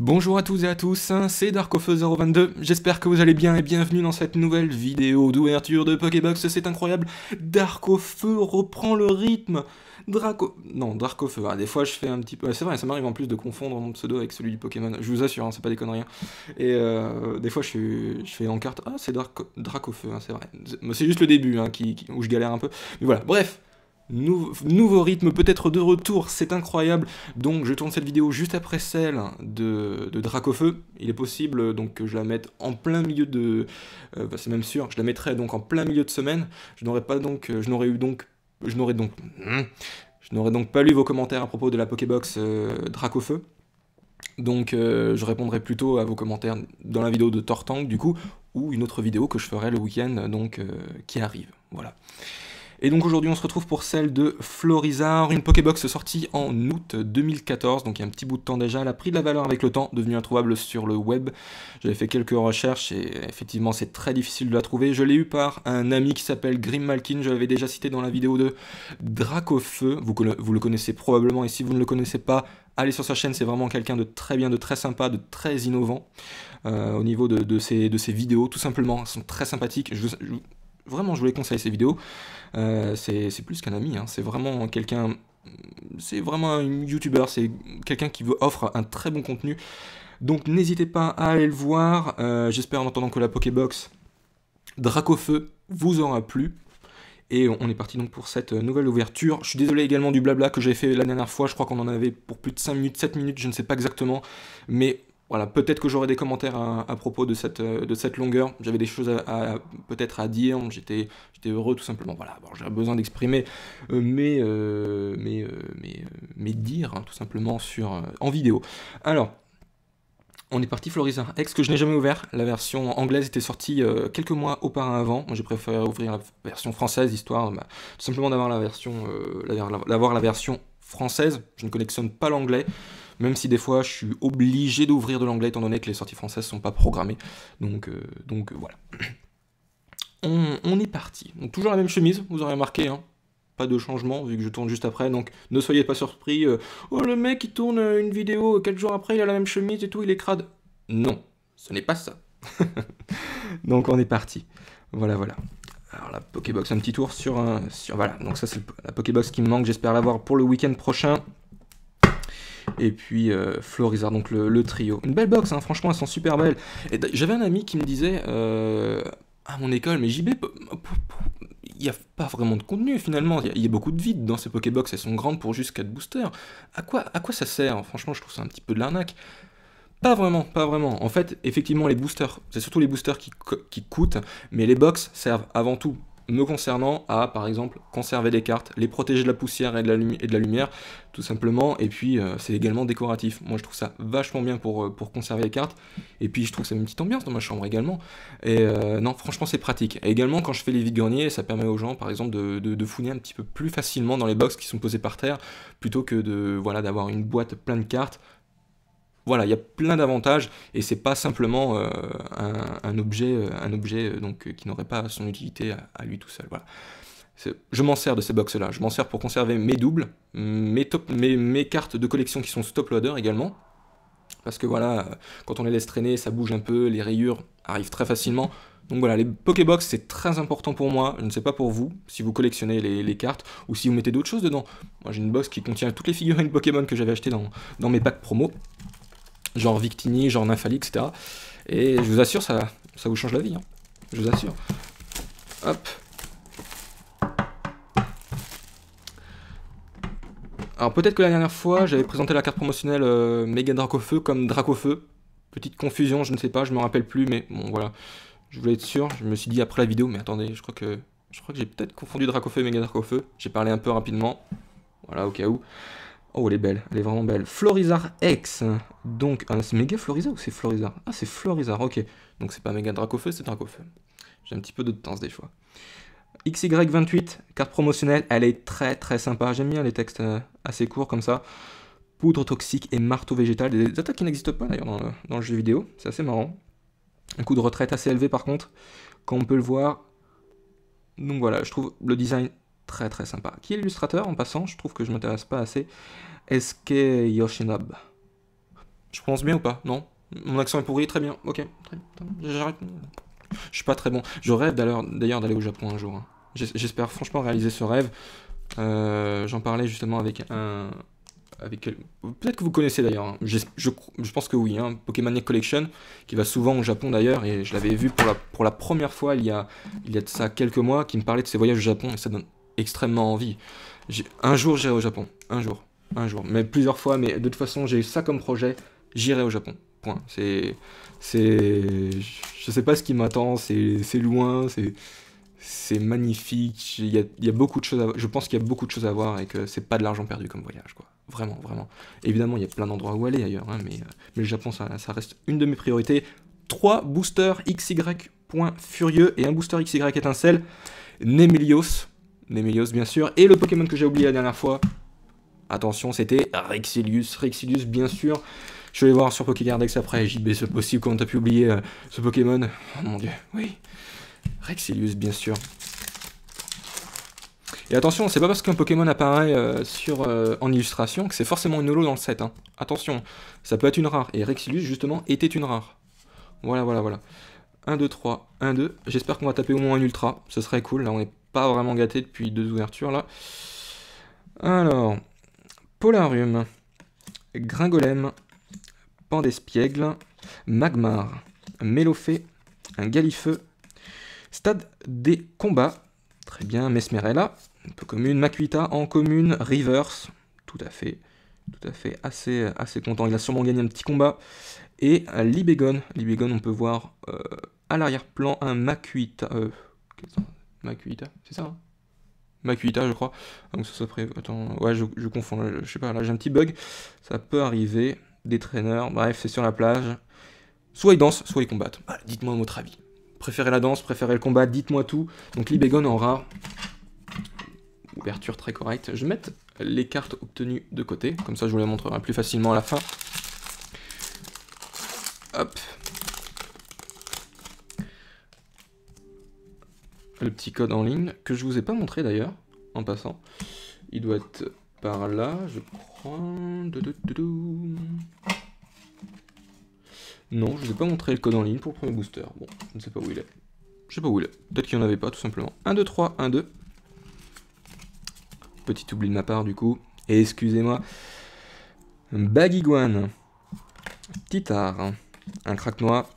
Bonjour à tous et à tous, c'est Darkofeu022, j'espère que vous allez bien et bienvenue dans cette nouvelle vidéo d'ouverture de Pokébox, c'est incroyable, Darkofeu reprend le rythme, Darkofeu, des fois je fais un petit peu, c'est vrai, ça m'arrive en plus de confondre mon pseudo avec celui du Pokémon, je vous assure, c'est pas des conneries, et des fois je fais en carte, c'est Dracofeu, c'est vrai, c'est juste le début où je galère un peu, mais voilà, bref. Nouveau rythme, peut-être de retour, c'est incroyable. Donc je tourne cette vidéo juste après celle de Dracofeu. Il est possible donc que je la mette en plein milieu de... c'est même sûr, je la mettrai donc en plein milieu de semaine. Je n'aurais donc pas lu vos commentaires à propos de la Pokébox Dracofeu. Donc je répondrai plutôt à vos commentaires dans la vidéo de Tortank du coup, ou une autre vidéo que je ferai le week-end donc qui arrive. Voilà. Et donc aujourd'hui on se retrouve pour celle de Florizarre, une Pokébox sortie en août 2014, donc il y a un petit bout de temps déjà, elle a pris de la valeur avec le temps, devenue introuvable sur le web. J'avais fait quelques recherches et effectivement c'est très difficile de la trouver. Je l'ai eu par un ami qui s'appelle Grim Malkin, je l'avais déjà cité dans la vidéo de Dracofeu, vous le connaissez probablement et si vous ne le connaissez pas, allez sur sa chaîne, c'est vraiment quelqu'un de très bien, de très sympa, de très innovant au niveau de ses vidéos, tout simplement, elles sont très sympathiques. Vraiment, je vous les conseille ces vidéos. C'est plus qu'un ami, c'est vraiment quelqu'un. C'est vraiment un youtubeur, c'est quelqu'un qui offre un très bon contenu. Donc n'hésitez pas à aller le voir. J'espère en attendant que la Pokébox Dracofeu vous aura plu. Et on est parti donc pour cette nouvelle ouverture. Je suis désolé également du blabla que j'ai fait la dernière fois. Je crois qu'on en avait pour plus de 5 minutes, 7 minutes, je ne sais pas exactement. Mais voilà, peut-être que j'aurai des commentaires à propos de cette longueur. J'avais des choses peut-être à dire. J'étais heureux tout simplement. Voilà, bon, j'avais besoin d'exprimer mes dires tout simplement en vidéo. Alors, on est parti Florizarre X que je n'ai jamais ouvert. La version anglaise était sortie quelques mois auparavant. Moi j'ai préféré ouvrir la version française histoire tout simplement d'avoir la version française. Je ne collectionne pas l'anglais. Même si des fois je suis obligé d'ouvrir de l'anglais étant donné que les sorties françaises ne sont pas programmées. Donc voilà. On est parti. Donc toujours la même chemise, vous aurez remarqué, pas de changement vu que je tourne juste après, donc ne soyez pas surpris. Oh le mec il tourne une vidéo, quelques jours après il a la même chemise et tout, il est crade. Non, ce n'est pas ça. Donc on est parti. Voilà. Alors la Pokébox, un petit tour sur voilà, donc ça c'est la Pokébox qui me manque, j'espère l'avoir pour le week-end prochain. Et puis Florizarre, donc le trio. Une belle box, franchement, elles sont super belles. Et j'avais un ami qui me disait à mon école, mais JB, il n'y a pas vraiment de contenu finalement. Il y a beaucoup de vide dans ces Pokébox, elles sont grandes pour juste 4 boosters. À quoi ça sert? Franchement, je trouve ça un petit peu de l'arnaque. Pas vraiment. En fait, effectivement, les boosters, c'est surtout les boosters qui coûtent, mais les box servent avant tout, me concernant, à, par exemple, conserver des cartes, les protéger de la poussière et de la lumière, tout simplement, et puis c'est également décoratif. Moi, je trouve ça vachement bien pour conserver les cartes, et puis je trouve que ça met une petite ambiance dans ma chambre également, et non, franchement, c'est pratique. Et également, quand je fais les vide-greniers, ça permet aux gens, par exemple, de fouiner un petit peu plus facilement dans les box qui sont posées par terre, plutôt que d'avoir une boîte pleine de cartes. Voilà, il y a plein d'avantages et c'est pas simplement un objet donc qui n'aurait pas son utilité à lui tout seul. Voilà. Je m'en sers de ces box-là. Je m'en sers pour conserver mes doubles, mes cartes de collection qui sont top loader également. Parce que voilà, quand on les laisse traîner, ça bouge un peu, les rayures arrivent très facilement. Donc voilà, les Pokébox c'est très important pour moi, je ne sais pas pour vous, si vous collectionnez les cartes, ou si vous mettez d'autres choses dedans. Moi j'ai une box qui contient toutes les figurines Pokémon que j'avais achetées dans mes packs promo. Genre Victini, genre Nymphali, etc. Et je vous assure, ça vous change la vie. Je vous assure. Hop. Alors peut-être que la dernière fois, j'avais présenté la carte promotionnelle Mega Dracofeu comme Dracofeu. Petite confusion, je ne sais pas, je me rappelle plus, mais bon voilà. Je voulais être sûr, je me suis dit après la vidéo, mais attendez, je crois que j'ai peut-être confondu Dracofeu et Mega Dracofeu. J'ai parlé un peu rapidement. Voilà, au cas où. Oh, elle est belle, elle est vraiment belle. Florizarre X. Donc, c'est méga Florizarre ou c'est Florizarre? Ah, c'est Florizarre, ok. Donc, c'est pas méga Dracofeu, c'est Dracofeu. J'ai un petit peu de temps des fois. XY28, carte promotionnelle, elle est très très sympa. J'aime bien les textes assez courts comme ça. Poudre toxique et marteau végétal. Des attaques qui n'existent pas d'ailleurs dans le jeu vidéo. C'est assez marrant. Un coup de retraite assez élevé par contre, comme on peut le voir. Donc voilà, je trouve le design très très sympa. Qui est l'illustrateur en passant? Je trouve que je m'intéresse pas assez. SK Yoshinobu. Je prononce bien ou pas? Non? Mon accent est pourri? Très bien. Ok, très bien. J'arrête. Je suis pas très bon. Je rêve d'ailleurs d'aller au Japon un jour, hein. J'espère franchement réaliser ce rêve. J'en parlais justement avec un... Peut-être que vous connaissez d'ailleurs, hein. Je pense que oui, hein. Pokémon Collection, qui va souvent au Japon d'ailleurs, et je l'avais vu pour la première fois il y a de ça quelques mois, qui me parlait de ses voyages au Japon, et ça donne extrêmement envie. Un jour j'irai au Japon, un jour, mais plusieurs fois, mais de toute façon j'ai ça comme projet, j'irai au Japon, point. Je sais pas ce qui m'attend, c'est loin, c'est magnifique, il y a beaucoup de choses je pense qu'il y a beaucoup de choses à voir et que c'est pas de l'argent perdu comme voyage, quoi. Vraiment, vraiment. Évidemment, il y a plein d'endroits où aller ailleurs, hein, mais le Japon, ça reste une de mes priorités. 3 boosters XY point furieux et un booster XY étincelle. Nemelios, bien sûr. Et le Pokémon que j'ai oublié la dernière fois, attention, c'était Rexilius, bien sûr. Je vais aller voir sur Pokégardex après. JB, c'est possible, comment t'as pu oublier ce Pokémon? Oh mon dieu, oui. Rexilius, bien sûr. Et attention, c'est pas parce qu'un Pokémon apparaît en illustration que c'est forcément une holo dans le set, hein. Attention, ça peut être une rare. Et Rexilius, justement, était une rare. Voilà. 1, 2, 3, 1, 2. J'espère qu'on va taper au moins un ultra. Ce serait cool. Là, on n'est pas vraiment gâté depuis 2 ouvertures, là. Alors, Polarium, Gringolem, Pandespiègle, Magmar, Mélofée, un Galifeu, Stade des combats. Très bien, Mesmerella, un peu commune, Makuhita en commune, Reverse, tout à fait, assez content, il a sûrement gagné un petit combat, et Libegon, on peut voir à l'arrière-plan un Makuhita, c'est ça, hein, Makuhita je crois, donc ça s'appelle, attends, ouais je confonds, je sais pas, là j'ai un petit bug, ça peut arriver, des traîneurs, bref c'est sur la plage, soit ils dansent, soit ils combattent, voilà, dites-moi votre avis. Préférez la danse, préférez le combat, dites-moi tout. Donc Libegon en rare. Ouverture très correcte. Je vais mettre les cartes obtenues de côté. Comme ça je vous les montrerai plus facilement à la fin. Hop. Le petit code en ligne, que je vous ai pas montré d'ailleurs, en passant. Il doit être par là, je crois. Non, je ne vous ai pas montré le code en ligne pour le premier booster. Bon, je ne sais pas où il est. Je sais pas où il est. Peut-être qu'il n'y en avait pas, tout simplement. 1, 2, 3, 1, 2. Petit oubli de ma part, du coup. Et excusez-moi. Baguiguane. Titar. Un craque-noix.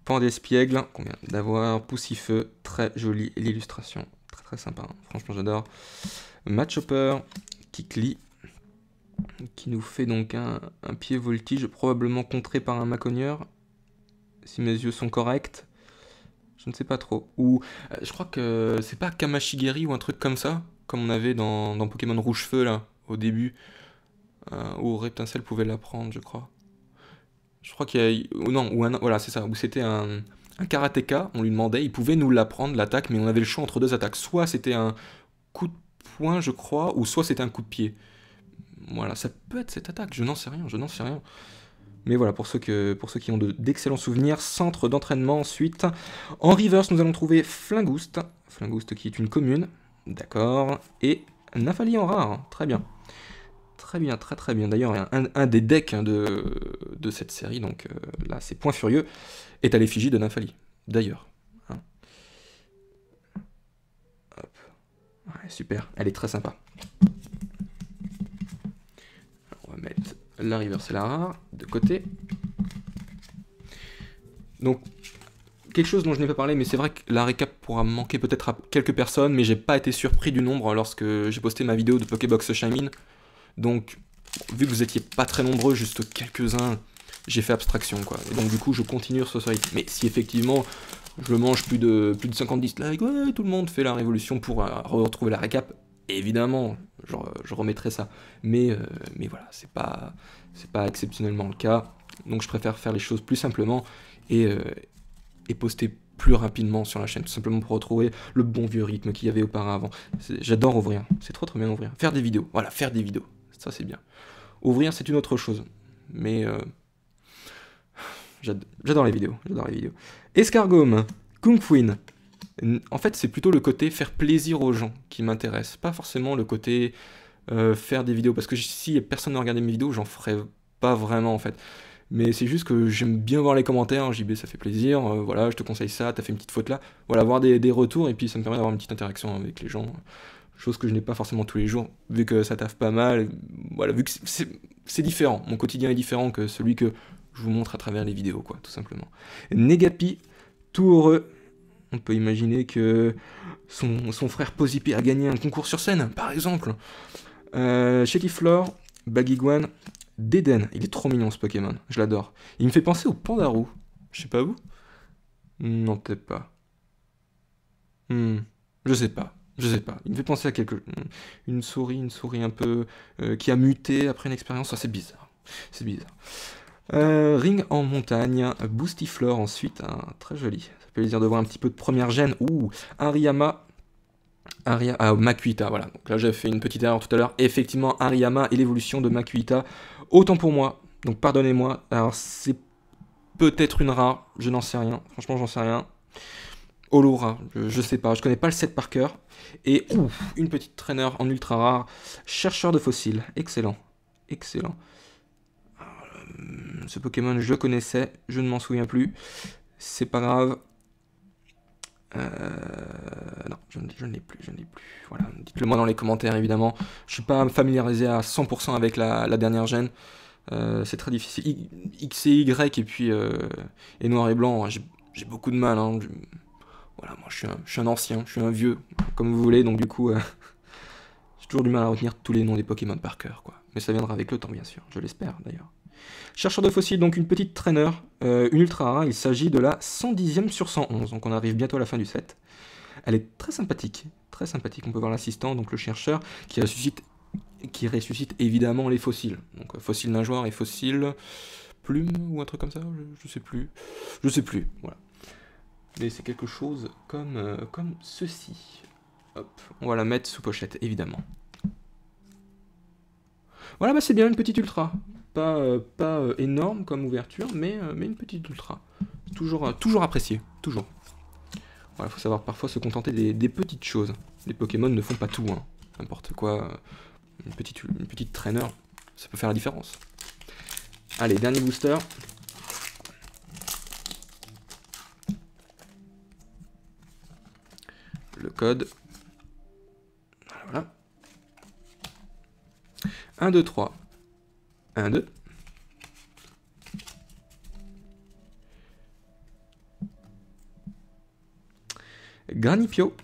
Pandespiègle, qu'on vient d'avoir. Poussifeu. Très joli. L'illustration. Très très sympa. Hein. Franchement, j'adore. Matchhopper. Kikli. Qui nous fait donc un pied voltige, probablement contré par un Maconieur, si mes yeux sont corrects. Je ne sais pas trop. Ou je crois que c'est pas Kamashigeri ou un truc comme ça, comme on avait dans Pokémon Rouge-Feu là, au début, où Reptincelle pouvait la prendre, je crois. Je crois qu'il y a... Non, voilà, c'est ça, où c'était un karatéka, on lui demandait, il pouvait nous la prendre, l'attaque, mais on avait le choix entre deux attaques. Soit c'était un coup de poing, je crois, ou soit c'était un coup de pied. Voilà, ça peut être cette attaque, je n'en sais rien. Mais voilà, pour ceux qui ont d'excellents souvenirs, centre d'entraînement ensuite. En reverse, nous allons trouver Flingouste qui est une commune, d'accord, et Nafali en rare, très bien. Très bien. D'ailleurs, un des decks de cette série, donc là, c'est Point Furieux, est à l'effigie de Nafali, d'ailleurs. Hein. Hop. Ouais, super, elle est très sympa. On va mettre la reverse et la rare de côté. Donc, quelque chose dont je n'ai pas parlé, mais c'est vrai que la récap pourra manquer peut-être à quelques personnes, mais j'ai pas été surpris du nombre lorsque j'ai posté ma vidéo de Pokébox Shaymin. Donc, vu que vous étiez pas très nombreux, juste quelques-uns, j'ai fait abstraction, quoi. Et donc, du coup, je continue sur ce rythme. Mais si effectivement, je mange plus de 50 dislikes, ouais, tout le monde fait la révolution pour retrouver la récap, évidemment, je remettrai ça. Mais voilà, c'est pas exceptionnellement le cas. Donc, je préfère faire les choses plus simplement et poster plus rapidement sur la chaîne, tout simplement pour retrouver le bon vieux rythme qu'il y avait auparavant. J'adore ouvrir, c'est trop bien ouvrir. Faire des vidéos, voilà, faire des vidéos, ça c'est bien. Ouvrir, c'est une autre chose, mais j'adore les vidéos, Escargome, Kung Fuin. En fait, c'est plutôt le côté faire plaisir aux gens qui m'intéresse, pas forcément le côté faire des vidéos, parce que si personne ne regardait mes vidéos, j'en ferais pas vraiment en fait. Mais c'est juste que j'aime bien voir les commentaires, JB ça fait plaisir, voilà, je te conseille ça, t'as fait une petite faute là. Voilà, voir des retours, et puis ça me permet d'avoir une petite interaction avec les gens. Chose que je n'ai pas forcément tous les jours, vu que ça taffe pas mal, voilà, vu que c'est différent. Mon quotidien est différent que celui que je vous montre à travers les vidéos, quoi, tout simplement. Negapi, tout heureux. On peut imaginer que son frère Posipi a gagné un concours sur scène, par exemple. Shaky Floor, Bagiguan, Deden. Il est trop mignon ce Pokémon, je l'adore. Il me fait penser au Pandarou. Je sais pas vous. Non, peut-être pas. Je sais pas. Je sais pas. Il me fait penser à une souris un peu qui a muté après une expérience. C'est bizarre. C'est bizarre. Ring en montagne, Boostiflore ensuite, hein, très joli. Ça fait plaisir de voir un petit peu de première gêne. Ouh, Hariyama. Makuhita, voilà. Donc là, j'ai fait une petite erreur tout à l'heure. Effectivement, Hariyama et l'évolution de Makuhita. Autant pour moi. Donc pardonnez-moi. Alors, c'est peut-être une rare. Je n'en sais rien. Franchement, j'en sais rien. Holo rare. Je sais pas. Je connais pas le set par cœur. Et une petite traîneur en ultra rare. Chercheur de fossiles. Excellent. Excellent. Ce Pokémon, je le connaissais, je ne m'en souviens plus. C'est pas grave. Non, je ne l'ai plus, Voilà, dites-le moi dans les commentaires, évidemment. Je suis pas familiarisé à 100% avec la dernière gène. C'est très difficile. X et Y et puis et noir et blanc, j'ai beaucoup de mal. Hein. Voilà, moi je suis un ancien, je suis un vieux, comme vous voulez, donc du coup, j'ai toujours du mal à retenir tous les noms des Pokémon par cœur, quoi. Mais ça viendra avec le temps, bien sûr, je l'espère d'ailleurs. Chercheur de fossiles, donc une petite traîneur, une ultra rare, il s'agit de la 110e sur 111, donc on arrive bientôt à la fin du set. Elle est très sympathique, on peut voir l'assistant, donc le chercheur, qui ressuscite évidemment les fossiles. Donc fossiles nageoires et fossiles plumes, ou un truc comme ça, je sais plus, voilà. Mais c'est quelque chose comme ceci. Hop, on va la mettre sous pochette, évidemment. Voilà, bah c'est bien, une petite ultra. Pas énorme comme ouverture, mais une petite ultra. Toujours apprécié, toujours. Voilà, faut savoir parfois se contenter des petites choses. Les Pokémon ne font pas tout, hein. N'importe quoi, une petite traîneur, ça peut faire la différence. Allez, dernier booster. Le code. Voilà. 1, 2, 3. 1, 2. Granipio,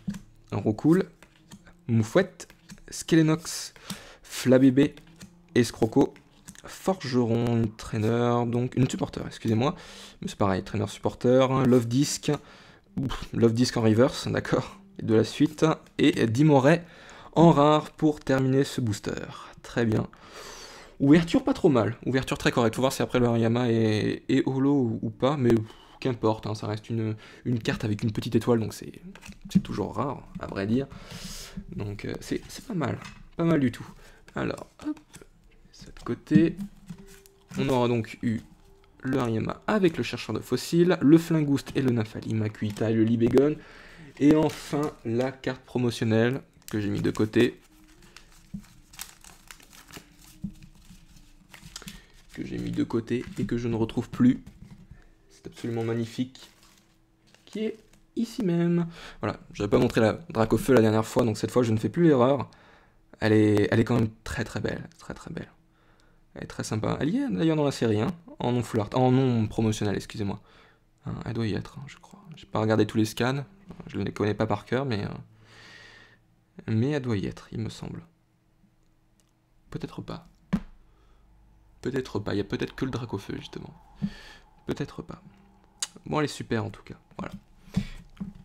Roucoule, Moufouette, Skelenox, Flabébé, Escroco, Forgeron, traîneur, donc une supporter, excusez-moi, mais c'est pareil, traîneur supporter, Love Disc en reverse, d'accord, et de la suite, et Dimoret en rare pour terminer ce booster. Très bien. Ouverture pas trop mal, ouverture très correcte. Faut voir si après le Hariyama est holo ou pas, mais qu'importe, hein, ça reste une carte avec une petite étoile, donc c'est toujours rare, à vrai dire. Donc c'est pas mal du tout. Alors, hop, de ce côté, on aura donc eu le Hariyama avec le chercheur de fossiles, le Flingoost et le Nafali, Makuhita et le Libegon, et enfin la carte promotionnelle que j'ai mis de côté. Et que je ne retrouve plus. C'est absolument magnifique. Qui est ici même. Voilà, je n'avais pas montré la Dracofeu la dernière fois, donc cette fois je ne fais plus l'erreur. Elle est quand même très belle. Elle est très sympa. Elle y est d'ailleurs dans la série, hein, en non promotionnel, excusez-moi. Hein, elle doit y être, hein, je crois. J'ai pas regardé tous les scans, je ne les connais pas par cœur, mais elle doit y être, il me semble. Peut-être pas. Il y a peut-être que le Dracofeu, justement. Peut-être pas. Bon, elle est super, en tout cas. Voilà.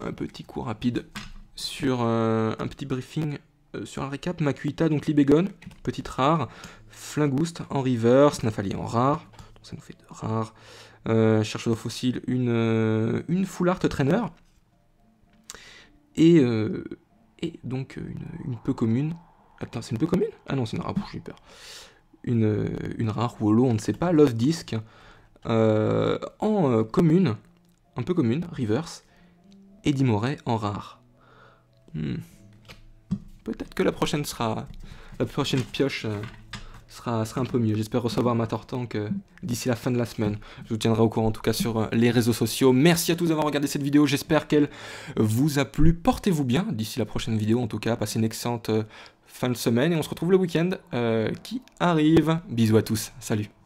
Un petit coup rapide sur un petit briefing sur un récap. Makuhita, donc Libegon, petite rare. Flingoost en reverse. Nafali en rare. Donc ça nous fait 2 rares. Chercheur de fossiles, une full art traîneur. Et donc une peu commune. Attends, c'est une peu commune? Ah non, c'est une rare, j'ai eu peur. Une rare ou holo, on ne sait pas, Love Disc, en commune, un peu commune, reverse, et Dimoret en rare. Peut-être que la prochaine pioche sera un peu mieux. J'espère recevoir ma Tortank d'ici la fin de la semaine. Je vous tiendrai au courant en tout cas sur les réseaux sociaux. Merci à tous d'avoir regardé cette vidéo. J'espère qu'elle vous a plu. Portez-vous bien d'ici la prochaine vidéo. En tout cas, passez une excellente fin de semaine et on se retrouve le week-end qui arrive. Bisous à tous. Salut.